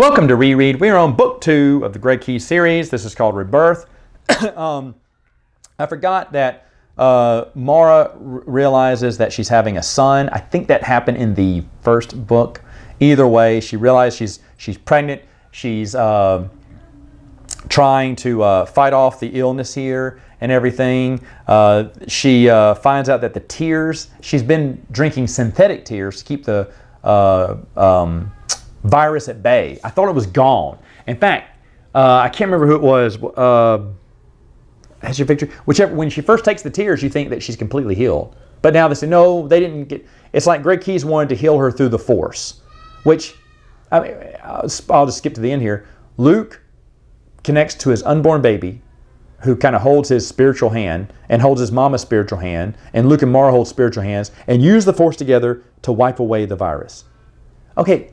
Welcome to Reread. We are on book 2 of the Greg Keyes series. This is called Rebirth. I forgot that Mara realizes that she's having a son. I think that happened in the first book. Either way, she realized she's pregnant. She's trying to fight off the illness here and everything. She finds out that the tears, she's been drinking synthetic tears to keep the virus at bay. I thought it was gone. In fact, I can't remember who it was. Has your picture? Whichever. When she first takes the tears, you think that she's completely healed. But now they say, no, they didn't get. It's like Greg Keyes wanted to heal her through the Force, which, I mean, I'll just skip to the end here. Luke connects to his unborn baby, who kind of holds his spiritual hand and holds his mama's spiritual hand, and Luke and Mara hold spiritual hands and use the Force together to wipe away the virus. Okay.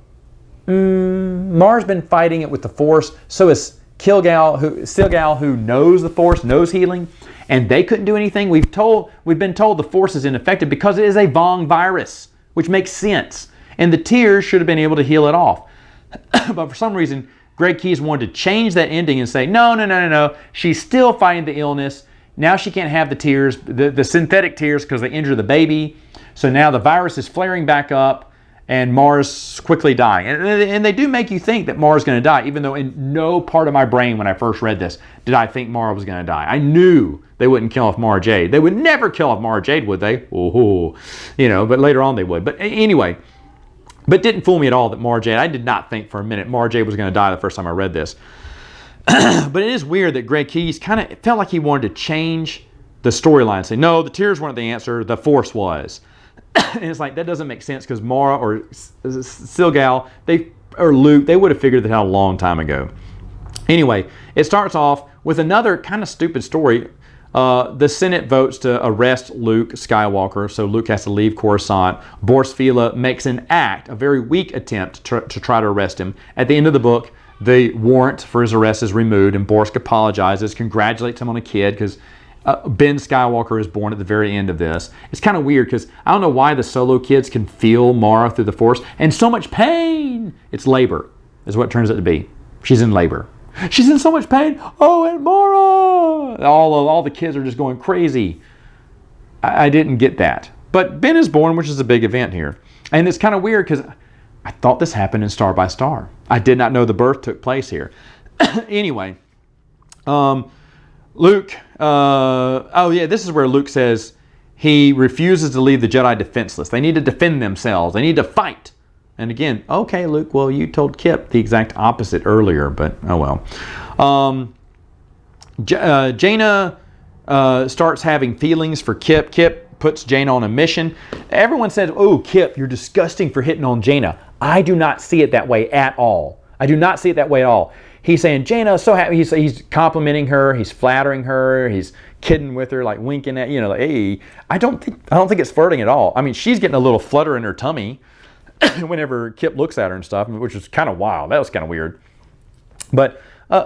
Mara's been fighting it with the Force. So is Stilgal, who knows the Force, knows healing, and they couldn't do anything. We've been told the Force is ineffective because it is a Vong virus, which makes sense. And the tears should have been able to heal it off. But for some reason, Greg Keyes wanted to change that ending and say, no. She's still fighting the illness. Now she can't have the tears, the synthetic tears, because they injure the baby. So now the virus is flaring back up. And Mara's quickly dying. And they do make you think that Mara's going to die, even though in no part of my brain when I first read this did I think Mara was going to die. I knew they wouldn't kill off Mara Jade. They would never kill off Mara Jade, would they? Oh, but later on they would. But anyway, but didn't fool me at all that Mara Jade, I did not think for a minute Mara Jade was going to die the first time I read this. But it is weird that Greg Keyes it felt like he wanted to change the storyline. Say, no, the tears weren't the answer, the Force was. And it's like, that doesn't make sense because Mara or Stilgal, or Luke, they would have figured that out a long time ago. Anyway, it starts off with another kind of stupid story. The Senate votes to arrest Luke Skywalker, so Luke has to leave Coruscant. Boris Fila makes an a very weak attempt to try to arrest him. At the end of the book, the warrant for his arrest is removed, and Boris apologizes, congratulates him on a kid, because Ben Skywalker is born at the very end of this. It's kind of weird because I don't know why the Solo kids can feel Mara through the Force and so much pain. It's labor is what it turns out to be. She's in labor. She's in so much pain. Oh, and Mara! All the kids are just going crazy. I didn't get that. But Ben is born, which is a big event here. And it's kind of weird because I thought this happened in Star by Star. I did not know the birth took place here. Anyway, Luke, this is where Luke says he refuses to leave the Jedi defenseless. They need to defend themselves. They need to fight. And again, okay, Luke, well, you told Kip the exact opposite earlier, but oh well. Jaina starts having feelings for Kip. Kip puts Jaina on a mission. Everyone says, oh, Kip, you're disgusting for hitting on Jaina. I do not see it that way at all. I do not see it that way at all. He's saying, Jaina, so happy. He's complimenting her. He's flattering her. He's kidding with her, like winking at, like, hey. I don't think it's flirting at all. I mean, she's getting a little flutter in her tummy whenever Kip looks at her and stuff, which is kind of wild. That was kind of weird. But,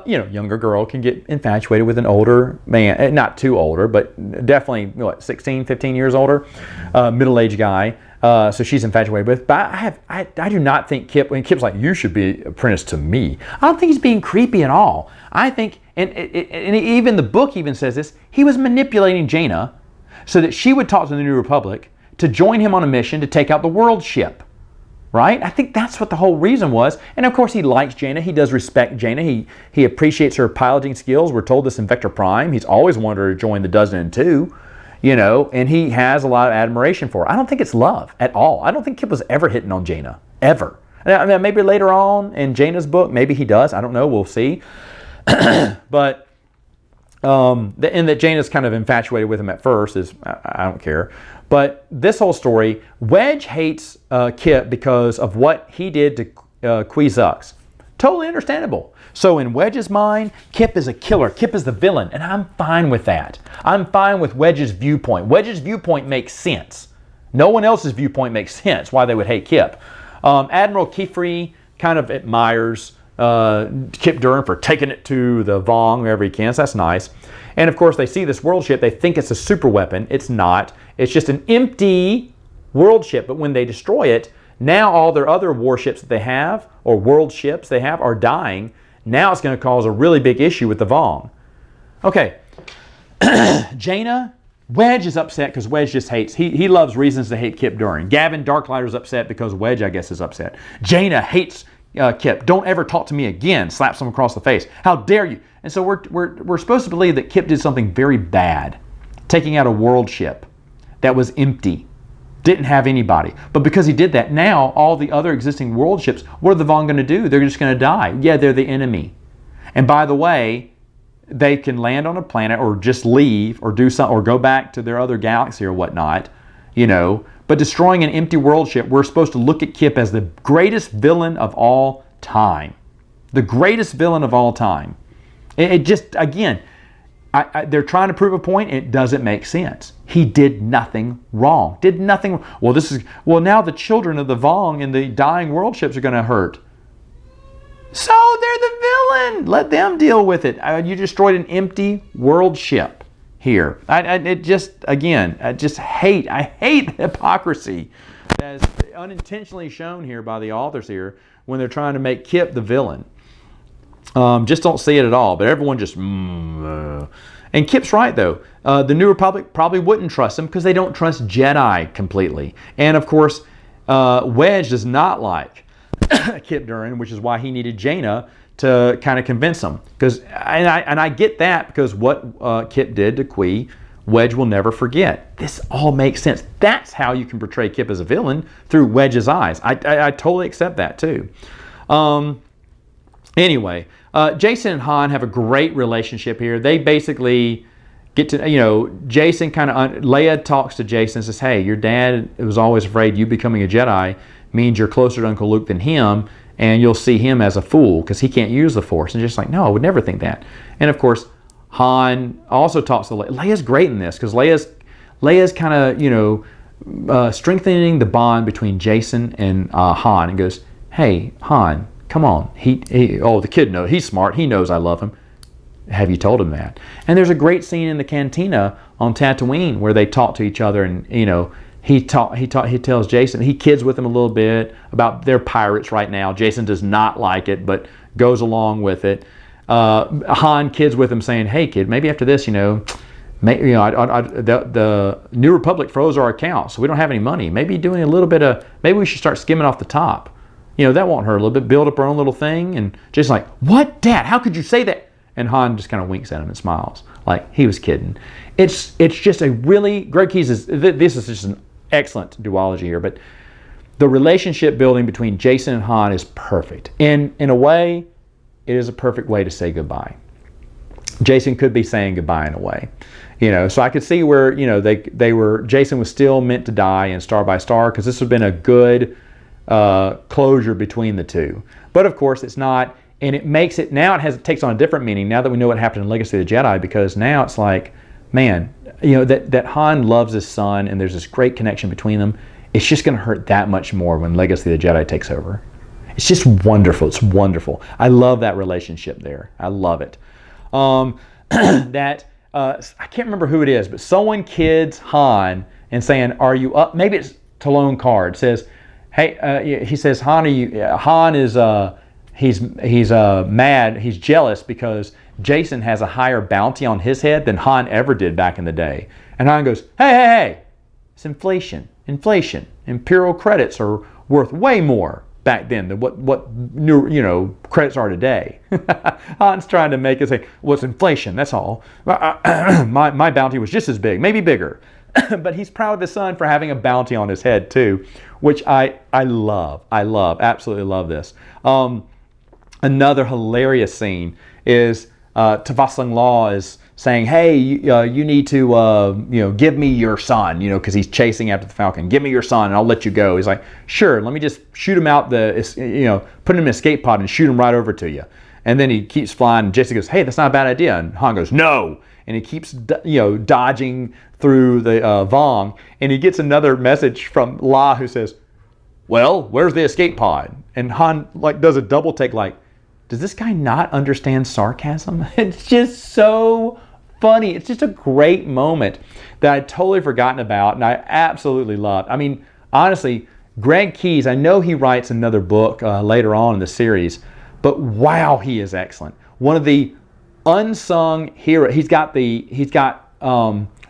younger girl can get infatuated with an older man. Not too older, but definitely, 16, 15 years older. Middle-aged guy. So she's infatuated with. But I do not think Kip, when Kip's like, you should be apprenticed to me, I don't think he's being creepy at all. I think, and even the book even says this, he was manipulating Jaina so that she would talk to the New Republic to join him on a mission to take out the world ship. Right? I think that's what the whole reason was. And of course he likes Jaina. He does respect Jaina. He appreciates her piloting skills. We're told this in Vector Prime. He's always wanted her to join the Dozen and Two. And he has a lot of admiration for her. I don't think it's love at all. I don't think Kip was ever hitting on Jaina, ever. I mean, maybe later on in Jaina's book, maybe he does. I don't know. We'll see. But, and that Jaina's kind of infatuated with him at first is, I don't care. But this whole story, Wedge hates Kip because of what he did to Kwisatz. Totally understandable. So in Wedge's mind, Kip is a killer. Kip is the villain, and I'm fine with that. I'm fine with Wedge's viewpoint. Wedge's viewpoint makes sense. No one else's viewpoint makes sense why they would hate Kip. Admiral Kefri kind of admires Kip Durron for taking it to the Vong wherever he can, so that's nice. And of course, they see this world ship. They think it's a super weapon. It's not. It's just an empty world ship. But when they destroy it, Now all their other warships that they have, or world ships they have, are dying. Now it's going to cause a really big issue with the Vong. Okay, Jaina, Wedge is upset because Wedge just hates, he loves reasons to hate Kip Durron. Gavin Darklighter's upset because Wedge, I guess, is upset. Jaina hates Kip. Don't ever talk to me again. Slaps him across the face. How dare you? And so we're supposed to believe that Kip did something very bad, taking out a world ship that was empty, didn't have anybody. But because he did that, now all the other existing world ships, what are the Vong going to do? They're just going to die. Yeah, they're the enemy. And by the way, they can land on a planet or just leave or do something or go back to their other galaxy or whatnot, you know. But destroying an empty world ship, we're supposed to look at Kip as the greatest villain of all time. The greatest villain of all time. It just, again, they're trying to prove a point. It doesn't make sense. He did nothing wrong. Did nothing. Well, now the children of the Vong and the dying world ships are going to hurt. So they're the villain. Let them deal with it. You destroyed an empty world ship here. I hate the hypocrisy that's unintentionally shown here by the authors here when they're trying to make Kip the villain. Just don't see it at all. But everyone just... And Kip's right, though. The New Republic probably wouldn't trust him because they don't trust Jedi completely. And, of course, Wedge does not like Kip Durron, which is why he needed Jaina to kind of convince him. And I get that because what Kip did to Qui, Wedge will never forget. This all makes sense. That's how you can portray Kip as a villain, through Wedge's eyes. I totally accept that too. Anyway, Jacen and Han have a great relationship here. They basically get to, Jacen Leia talks to Jacen and says, hey, your dad was always afraid you becoming a Jedi means you're closer to Uncle Luke than him, and you'll see him as a fool because he can't use the Force. And just like, no, I would never think that. And of course, Han also talks to Leia. Leia's great in this because Leia's kind of, strengthening the bond between Jacen and Han, and goes, hey, Han, come on. The kid knows. He's smart. He knows I love him. Have you told him that? And there's a great scene in the cantina on Tatooine where they talk to each other, and he tells Jacen, he kids with him a little bit about they're pirates right now. Jacen does not like it, but goes along with it. Han kids with him saying, hey kid, maybe after this, the New Republic froze our account, so we don't have any money. Maybe maybe we should start skimming off the top. That won't hurt a little bit. Build up our own little thing. And Jason's like, what, Dad? How could you say that? And Han just kind of winks at him and smiles, like he was kidding. It's just a really, Greg Keyes this is just an excellent duology here, but the relationship building between Jacen and Han is perfect. And in a way, it is a perfect way to say goodbye. Jacen could be saying goodbye in a way. So I could see where, Jacen was still meant to die in Star by Star, because this would have been a good closure between the two. But of course it's not, and it makes it, now it takes on a different meaning now that we know what happened in Legacy of the Jedi, because now it's like, man, that Han loves his son and there's this great connection between them. It's just going to hurt that much more when Legacy of the Jedi takes over. It's just wonderful. It's wonderful. I love that relationship there. I love it. I can't remember who it is, but someone kids Han and saying, are you up? Maybe it's Talon Card says, hey, he says, Han, Han is, he's mad. He's jealous because Jacen has a higher bounty on his head than Han ever did back in the day. And Han goes, hey, it's inflation. Imperial credits are worth way more back then than what new credits are today. Han's trying to make it say, well, it's inflation, that's all. My bounty was just as big, maybe bigger. But he's proud of his son for having a bounty on his head too, which I love, absolutely love this. Another hilarious scene is Tavasang Law is saying, hey, you need to give me your son, because he's chasing after the Falcon. Give me your son and I'll let you go. He's like, sure, let me just shoot him out put him in an escape pod and shoot him right over to you. And then he keeps flying and Jesse goes, hey, that's not a bad idea. And Han goes, no. And he keeps dodging through the Vong, and he gets another message from La who says, well, where's the escape pod? And Han does a double take, like, does this guy not understand sarcasm? It's just so funny. It's just a great moment that I'd totally forgotten about, and I absolutely loved. I mean, honestly, Greg Keyes, I know he writes another book later on in the series, but wow, he is excellent. One of the unsung heroes. He's got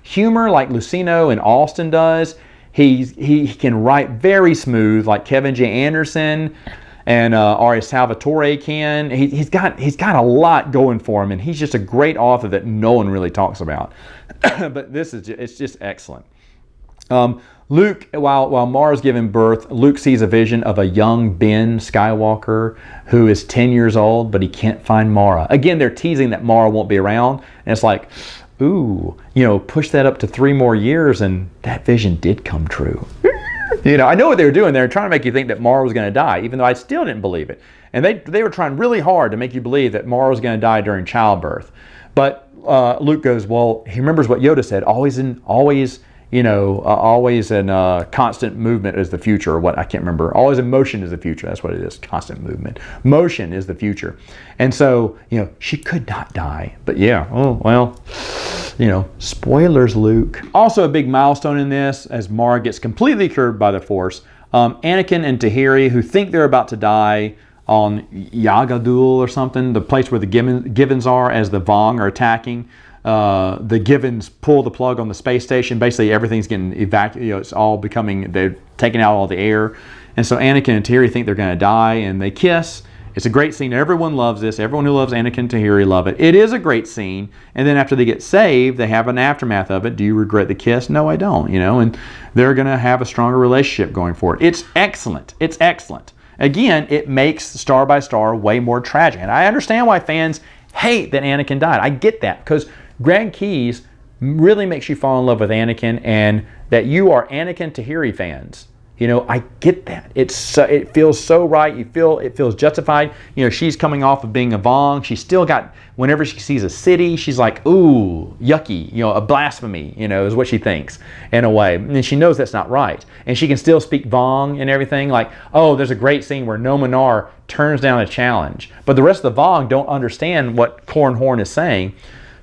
humor like Lucino and Austin does. He can write very smooth like Kevin J. Anderson and R.A. Salvatore can. He's got a lot going for him, and he's just a great author that no one really talks about. But it's just excellent. Luke, while Mara's giving birth, Luke sees a vision of a young Ben Skywalker who is 10 years old, but he can't find Mara. Again, they're teasing that Mara won't be around, and it's like, ooh, push that up to 3 more years, and that vision did come true. I know what they were doing. They were trying to make you think that Mara was going to die, even though I still didn't believe it. And they were trying really hard to make you believe that Mara was going to die during childbirth. But Luke goes, well, he remembers what Yoda said, always in constant movement is the future, or what, I can't remember. Always in motion is the future. That's what it is, constant movement. Motion is the future. And so, she could not die. But yeah, oh, well, spoilers, Luke. Also a big milestone in this, as Mara gets completely cured by the Force. Anakin and Tahiri, who think they're about to die on Yagadul or something, the place where the Givens are as the Vong are attacking. The Givens pull the plug on the space station. Basically, everything's getting evacuated. It's all they're taking out all the air. And so Anakin and Tahiri think they're going to die, and they kiss. It's a great scene. Everyone loves this. Everyone who loves Anakin and Tahiri love it. It is a great scene. And then after they get saved, they have an aftermath of it. Do you regret the kiss? No, I don't. And they're going to have a stronger relationship going forward. It's excellent. It's excellent. Again, it makes Star by Star way more tragic. And I understand why fans hate that Anakin died. I get that, because Greg Keyes really makes you fall in love with Anakin, and that you are Anakin Tahiri fans. I get that. It feels so right. It feels justified. She's coming off of being a Vong. She's still got, whenever she sees a city, she's like, ooh, yucky, a blasphemy, is what she thinks in a way. And she knows that's not right. And she can still speak Vong and everything. Like, oh, there's a great scene where Nominar turns down a challenge. But the rest of the Vong don't understand what Cornhorn is saying.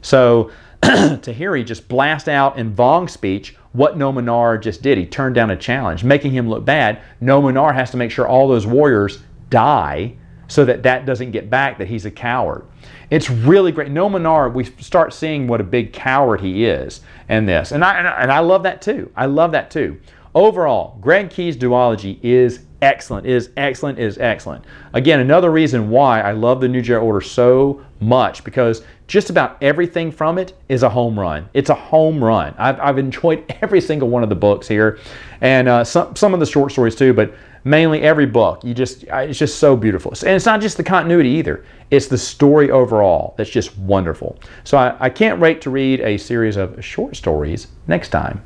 So Tahiri just blast out in Vong speech what Nominar just did. He turned down a challenge, making him look bad. Nominar has to make sure all those warriors die so that doesn't get back, that he's a coward. It's really great. Nominar, we start seeing what a big coward he is in this. And I love that too. I love that too. Overall, Greg Keyes' duology is excellent, is excellent, is excellent. Again, another reason why I love the New Jedi Order so much, because just about everything from it is a home run. It's a home run. I've enjoyed every single one of the books here, and some of the short stories too, but mainly every book. It's just so beautiful. And it's not just the continuity either. It's the story overall that's just wonderful. So I can't wait to read a series of short stories next time.